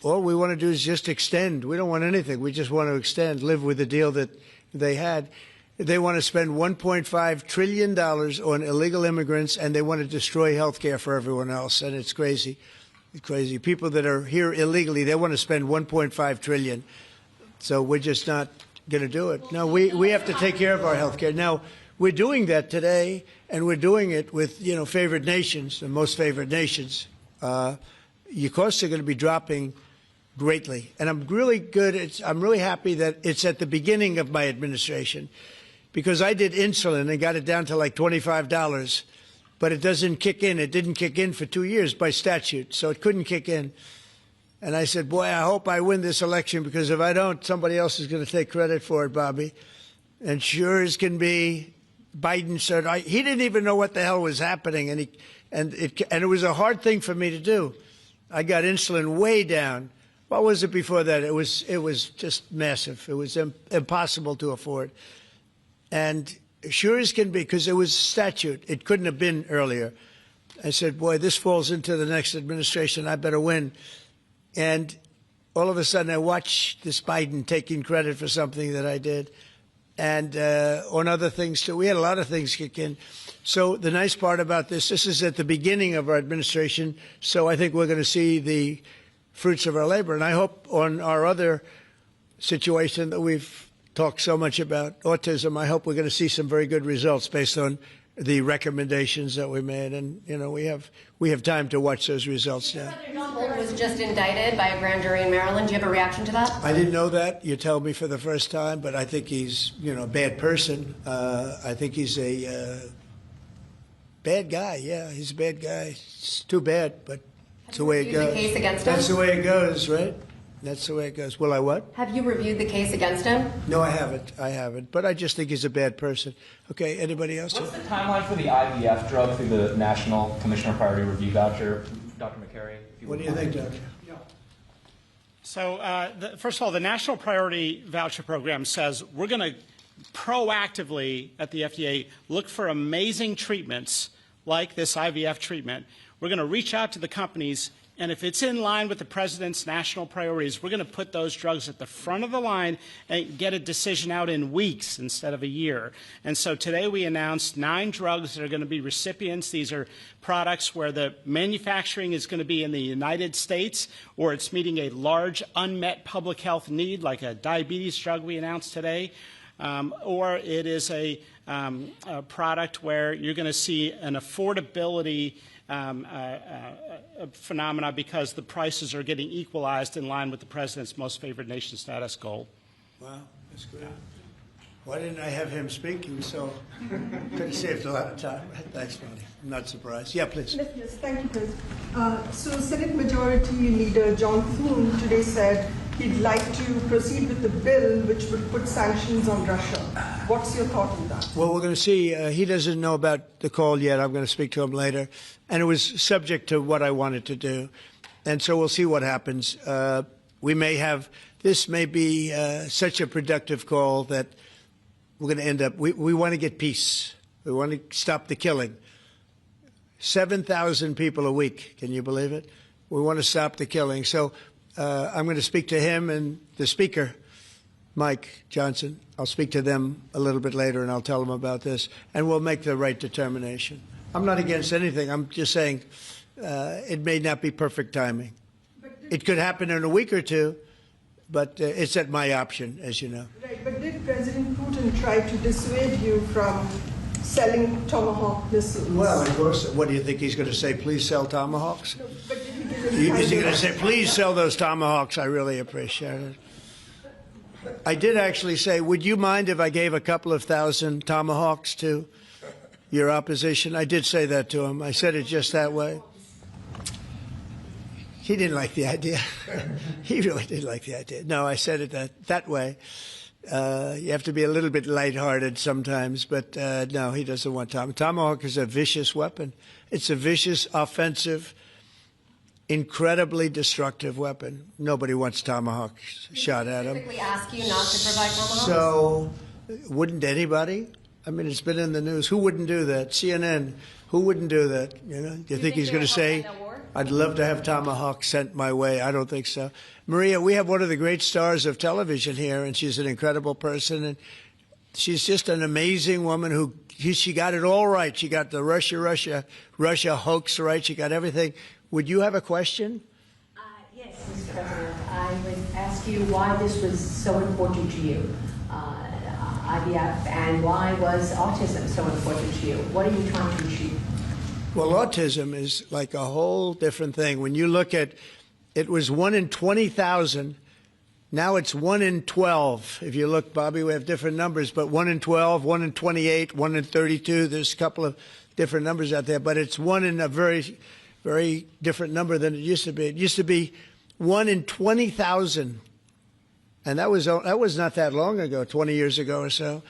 all we want to do is just extend. We don't want anything. We just want to extend, live with the deal that they had. They want to spend $1.5 trillion on illegal immigrants, and they want to destroy health care for everyone else. And it's crazy. It's crazy. People that are here illegally, they want to spend $1.5 trillion. So we're just not going to do it. No, we have to take care of our health care. Now, we're doing that today, and we're doing it with, favored nations, the most favored nations. Your costs are going to be dropping greatly. And I'm really I'm really happy that it's at the beginning of my administration, because I did insulin and got it down to like $25, but it doesn't kick in. It didn't kick in for 2 years by statute, so it couldn't kick in. And I said, boy, I hope I win this election, because if I don't, somebody else is going to take credit for it, Bobby. And sure as can be, Biden said, he didn't even know what the hell was happening, and it was a hard thing for me to do. I got insulin way down. What was it before that? It was just massive. It was impossible to afford. And sure as can be, because it was statute, it couldn't have been earlier. I said, boy, this falls into the next administration. I better win. And all of a sudden, I watched this Biden taking credit for something that I did, and on other things, too. We had a lot of things kick in. So the nice part about this is at the beginning of our administration, so I think we're going to see the fruits of our labor. And I hope on our other situation that we've talked so much about, autism, I hope we're going to see some very good results based on the recommendations that we made. And, we have time to watch those results now. John Bolton was just indicted by a grand jury in Maryland. Do you have a reaction to that? I didn't know that. You tell me for the first time, but I think he's, a bad person. I think he's a bad guy. Yeah, he's a bad guy. It's too bad, but it's the way it goes. The case against him? That's the way it goes, right? That's the way it goes. Will I what? Have you reviewed the case against him? No, I haven't. But I just think he's a bad person. Okay, anybody else? What's the timeline for the IVF drug through the National Commissioner Priority Review Voucher? Dr. McCary? What do you think, Doctor? So, first of all, the National Priority Voucher Program says we're going to proactively at the FDA look for amazing treatments like this IVF treatment. We're going to reach out to the companies, and if it's in line with the president's national priorities, we're going to put those drugs at the front of the line and get a decision out in weeks instead of a year. And so today we announced 9 drugs that are going to be recipients. These are products where the manufacturing is going to be in the United States, or it's meeting a large unmet public health need, like a diabetes drug we announced today, or it is a product where you're going to see an affordability phenomena because the prices are getting equalized in line with the president's most favored nation status goal. Wow, that's good. Why didn't I have him speak? He was so could have saved a lot of time. Thanks, Ronnie. I'm not surprised. Yeah, please. Yes, thank you, President. So Senate Majority Leader John Thune today said he'd like to proceed with the bill which would put sanctions on Russia. What's your thought on that? Well, we're going to see. He doesn't know about the call yet. I'm going to speak to him later. And it was subject to what I wanted to do. And so we'll see what happens. We may have, this may be such a productive call that we're going to end up, we want to get peace. We want to stop the killing. 7,000 people a week. Can you believe it? We want to stop the killing. So I'm going to speak to him and the speaker, Mike Johnson. I'll speak to them a little bit later, and I'll tell them about this, and we'll make the right determination. I'm not against anything. I'm just saying it may not be perfect timing. It could happen in a week or two, but it's at my option, as you know. Right, but did President Putin try to dissuade you from selling Tomahawk missiles? Well, of course. What do you think he's going to say? Please sell Tomahawks? No, but did he give any Is he going to say, please sell those Tomahawks? I really appreciate it. I did actually say, would you mind if I gave a couple of thousand Tomahawks to your opposition? I did say that to him. I said it just that way. He didn't like the idea. He really didn't like the idea. No, I said it that way. You have to be a little bit lighthearted sometimes, but no, he doesn't want Tomahawk. Tomahawk is a vicious weapon. It's a vicious, offensive, incredibly destructive weapon. Nobody wants Tomahawk shot at him. Specifically ask you not to provide Tomahawks? So, wouldn't anybody? I mean, it's been in the news. Who wouldn't do that? CNN. Who wouldn't do that? You know, do you think he's going to say, "I'd love to have Tomahawk sent my way"? I don't think so. Maria, we have one of the great stars of television here, and she's an incredible person, and she's just an amazing woman who she got it all right. She got the Russia hoax right. She got everything. Would you have a question? Yes, Mr. President. I would ask you why this was so important to you, IVF, and why was autism so important to you? What are you trying to achieve? Well, autism is like a whole different thing. When you look at, it was 1 in 20,000. Now it's 1 in 12. If you look, Bobby, we have different numbers, but 1 in 12, 1 in 28, 1 in 32. There's a couple of different numbers out there, but it's 1 in a very, very different number than it used to be. It used to be 1 in 20,000. And that was not that long ago, 20 years ago or so.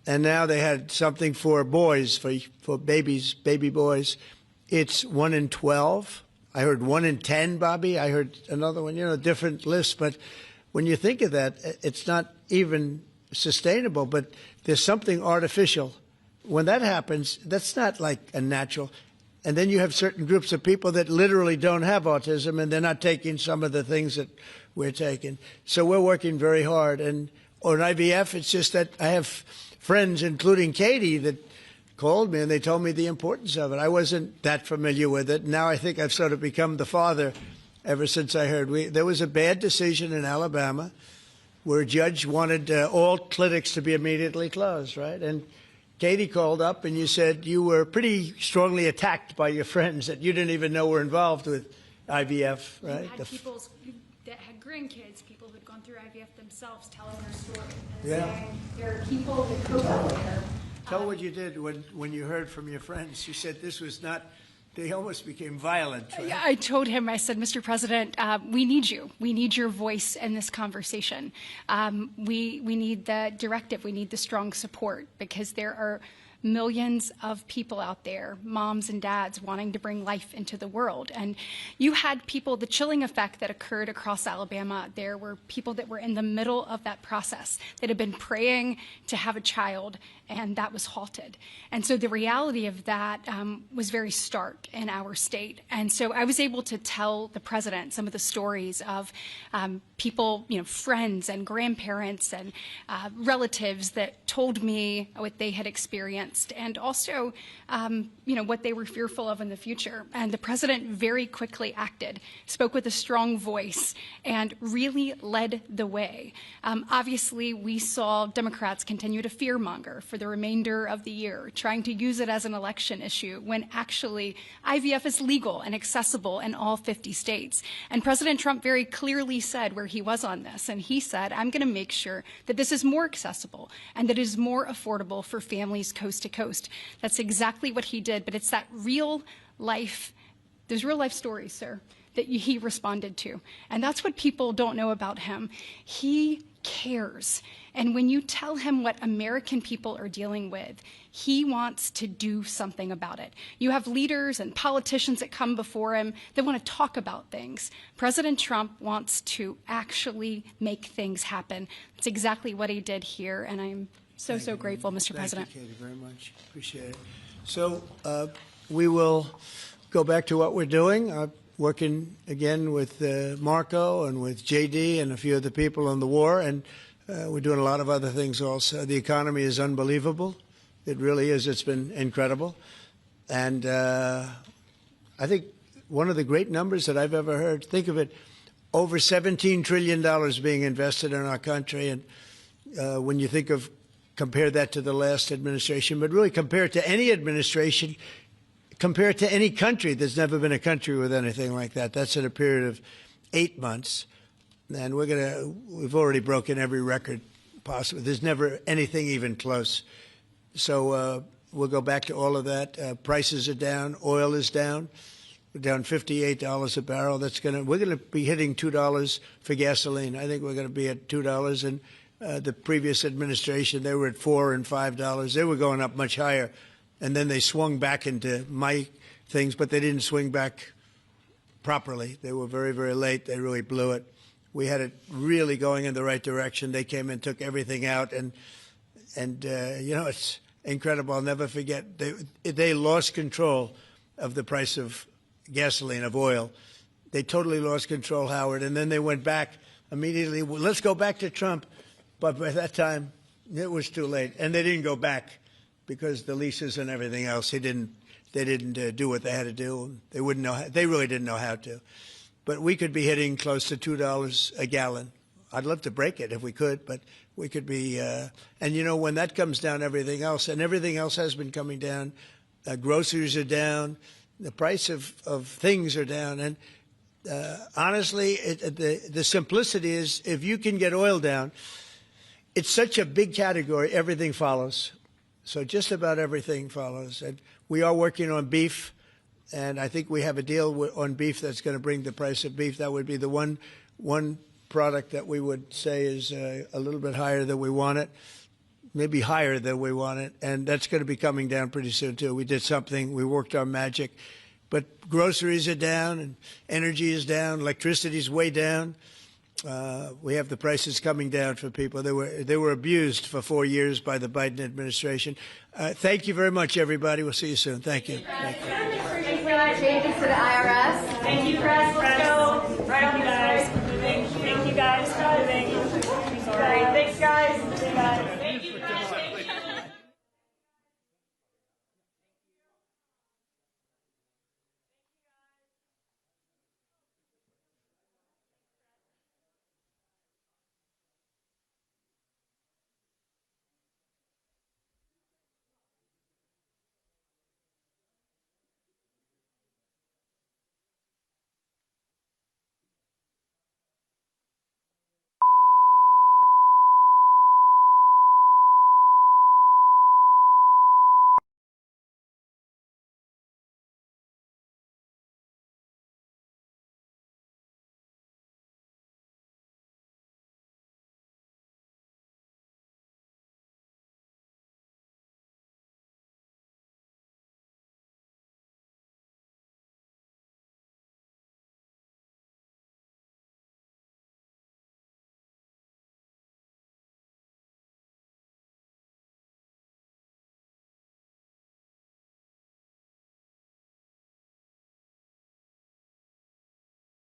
And now they had something for boys, for babies, baby boys. It's 1 in 12. I heard 1 in 10, Bobby. I heard another one, you know, different lists. But when you think of that, it's not even sustainable, but there's something artificial. When that happens, that's not like a natural. And then you have certain groups of people that literally don't have autism, and they're not taking some of the things that we're taking. So we're working very hard. And on IVF, it's just that I have friends, including Katie, that called me and they told me the importance of it. I wasn't that familiar with it. Now I think I've sort of become the father ever since I heard. There was a bad decision in Alabama where a judge wanted all clinics to be immediately closed, right? And Katie called up and you said you were pretty strongly attacked by your friends that you didn't even know were involved with IVF, right? You had people that had grandkids, people who'd gone through IVF themselves, telling their story and Yeah. saying there are people that cope with her. Tell what you did when you heard from your friends. You said this was not, they almost became violent. Right? I told him, I said, Mr. President, we need you. We need your voice in this conversation. We need the directive. We need the strong support because there are millions of people out there, moms and dads, wanting to bring life into the world. And you had people, the chilling effect that occurred across Alabama, there were people that were in the middle of that process that had been praying to have a child, and that was halted. And so the reality of that was very stark in our state. And so I was able to tell the president some of the stories of people, you know, friends and grandparents and relatives that told me what they had experienced and also, you know, what they were fearful of in the future. And the president very quickly acted, spoke with a strong voice, and really led the way. Obviously, we saw Democrats continue to fearmonger for the remainder of the year, trying to use it as an election issue when actually IVF is legal and accessible in all 50 states. And President Trump very clearly said where he was on this, and he said, I'm going to make sure that this is more accessible and that it is more affordable for families coast to coast. That's exactly what he did, but it's that real life, those real life stories, sir, that he responded to. And that's what people don't know about him. He cares. And when you tell him what American people are dealing with, he wants to do something about it. You have leaders and politicians that come before him that want to talk about things. President Trump wants to actually make things happen. That's exactly what he did here, and I'm so grateful, Mr. President. Thank you, Katie, very much. Appreciate it. So we will go back to what we're doing. Working again with Marco and with JD and a few other people on the war, and we're doing a lot of other things also. The economy is unbelievable. It really is. It's been incredible. And I think one of the great numbers that I've ever heard, think of it, over $17 trillion being invested in our country. And when you think of, compare that to the last administration, but really compare it to any administration, compare it to any country. There's never been a country with anything like that. That's in a period of 8 months. And we've already broken every record possible. There's never anything even close. So we'll go back to all of that. Prices are down. Oil is down. We're down $58 a barrel. We're going to be hitting $2 for gasoline. I think we're going to be at $2. And the previous administration. They were at $4 and $5. They were going up much higher. And then they swung back into my things, but they didn't swing back properly. They were very, very late. They really blew it. We had it really going in the right direction. They came and took everything out, and you know, it's incredible. I'll never forget. They lost control of the price of gasoline, of oil. They totally lost control, Howard, and then they went back immediately. Well, let's go back to Trump. But by that time, it was too late, and they didn't go back because the leases and everything else. They didn't do what they had to do. They wouldn't know. They really didn't know how to. But we could be hitting close to $2 a gallon. I'd love to break it if we could, but we could be. And you know, when that comes down, everything else, and everything else has been coming down. Groceries are down. The price of things are down. And honestly, the simplicity is, if you can get oil down, it's such a big category, everything follows. So just about everything follows. And we are working on beef, and I think we have a deal on beef that's going to bring the price of beef. That would be the one product that we would say is a little bit higher than we want it, maybe higher than we want it, and that's going to be coming down pretty soon, too. We did something. We worked our magic. But groceries are down, and energy is down. Electricity is way down. We have the prices coming down for people. They were abused for 4 years by the Biden administration. Thank you very much, everybody. We'll see you soon. Thank you. Thank you. Changes to the IRS. Thank you, press. Let's go. Right on, guys.